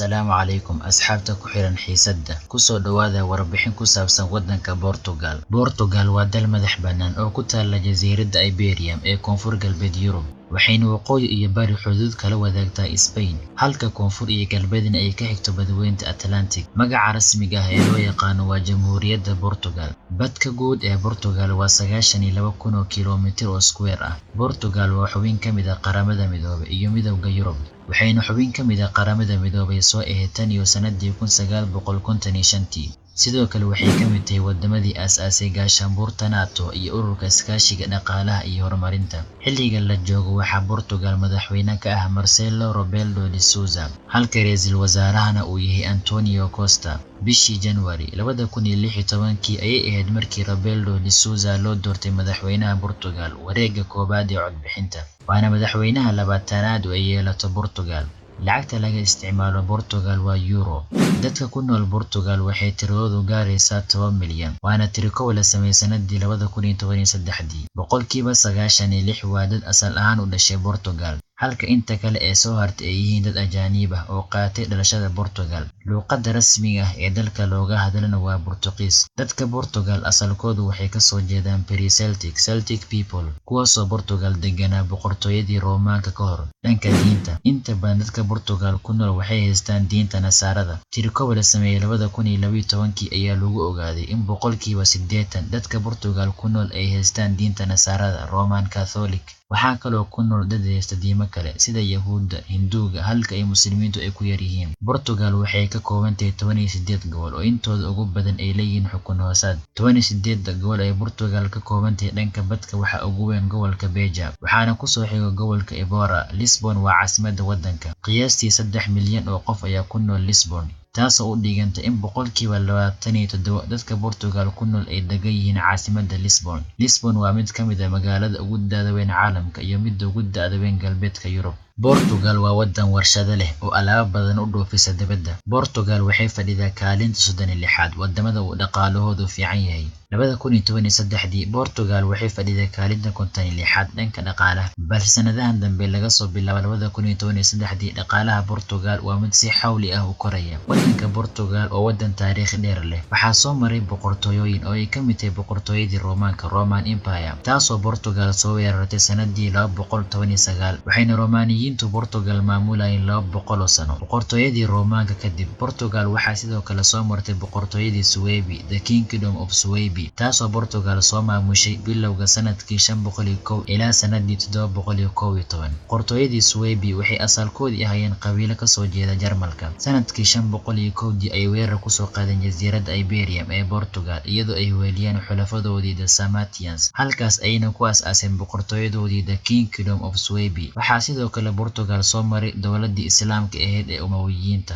Assalaamu calaykum asxaabta ku xiran xiisadda ku soo dhawaada warbixin ku saabsan waddanka Portugal. Portugal waa dal madax bannaan oo ku taalla jasiiradda Iberian ee koonfur galbeed Yurub, waxayna waqooyi iyo bari xuduud kala wadaagtaa Spain, halka koonfur iyo galbeedna ay ka xigto badweynta Atlantic. Magaca rasmiga ah ee loo yaqaano waa Jamhuuriyadda Portugal. Badka guud ee Portugal waa 92,000 kiiloomitir oo square ah. Portugal waa xubin ka mid ah Qaramada Midoobay iyo Midowga Yurub, waxayna xubin ka mid ah Qaramada Midoobay soo ahayd tan iyo sanadii 1955. Sidoo kale waxay ka mid tahay wadamadii aasaasay gaashaanbuurta NATO iyo ururka iskaashiga dhaqaalaha iyo horumarinta. Xilliga la joogo waxaa Portugal madaxweyne ka ah Marcelo Rebelo de Sousa, halka ra'iisul wasaarahana uu yahay Antonio Costa. Bishii January 2016 ayay ahayd markii Rebelo de Sousa loo doortay madaxweynaha Portugal wareegga koowaad ee codbixinta, waana madaxweynaha labaatanaad oo ay yeelato Portugal. Lacagta laga isticmaalo Portugal waa euro. Dadka ku nool Portugal waxay tiradoodu gaaraysaa 10 milyan, waana tirikow la sameeyay sanadii 2013. Boqolkiiba 96 waa dad asal ahaan u dhashay Portugal, halka inta kale ee soo hartay ay yihiin dad ajaanib ah oo qaatay dhalashada Portugal. Luqadda rasmiga ah ee dalka looga hadlana waa Portuguese. Dadka Portugal asalkoodu waxay ka soo jeedaan Celtic people, kuwaasoo Portugal deganaa boqortooyadii Roomaanka ka hor. Dhanka diinta, inta badan dadka Portugal ku nool waxay haystaan diinta Nasaarada. Tirikow la sameeyay 2012 ayaa lagu ogaaday in boqolkiiba 80 dadka Portugal ku nool ay haystaan diinta Nasaarada Roman Catholic. Waxaa kaloo ku nool dad haysta diimo kale sida Yahuudda, Hinduuga, halka ay Muslimiintu ay ku yar yihiin. Portugal waxay ka kooban tahay 18 gobol oo intooda ugu badan ay leeyihiin xukun hoosaad. 18 gobol ay Portugal ka kooban tahay dhanka badka waxaa ugu weyn gobolka Beja, waxaana ku soo xiga gobolka Évora. Lisbon waa caasimadda waddanka. Qiyaastii 3 milyan oo qof ayaa ku nool Lisbon, taasoo u dhiganta in boqolkiiba 27 dadka Portugal ku nool ay degan yihiin caasimadda Lisbon. Lisbon waa mid ka mid ah magaalada ugu da'da weyn caalamka iyo midda ugu da'da weyn galbeedka Yurub. Portugal waa waddan warshado leh oo alaabo badan u dhoofisa dibadda. Portugal waxay fadhidaa kaalinta 36aad wadamada uu dhaqaalahoodu fiican yahay. 2013 Portugal waxay fadhidaa kaalinta 56aad dhanka dhaqaalaha, balse sanadahan dambe laga soo bilaabo 2013 dhaqaalaha Portugal waa mid si xawli ah u koraya. Waddanka Portugal oo waddan taariikh dheer leh, waxaa soo maray boqortooyooyin oo ay ka mid tahay boqortooyadii Roomaanka Roman Empire, taasoo Portugal soo weerartay sanadii 219, waxayna Romaaniyiintu Portugal maamulayeen 200 sano. Boqortooyadii Roomaanka kadib, Portugal waxaa sidoo kale soo martay boqortooyadii Suebi, the Kingdom of Suebi, taasoo Portugal soo maamushay bilowga sanadkii 501 ilaa sanadii 711. Boqortooyadii Suebi waxay asalkoodii ahaayeen qabiilo ka soo jeeda Jarmalka. Sanadkii 501 ay weerar ku soo qaadeen jasiiradda Iberian ee Portugal, iyadoo ay weeliyeen xulafadoodii the Sarmatians, halkaas ayna ku aas-aaseen boqortooyadoodii the Kingdom of Suebi. Waxaa sidoo kale Portugal soo maray dowladdii Islaamka ahayd ee Umayyadeed.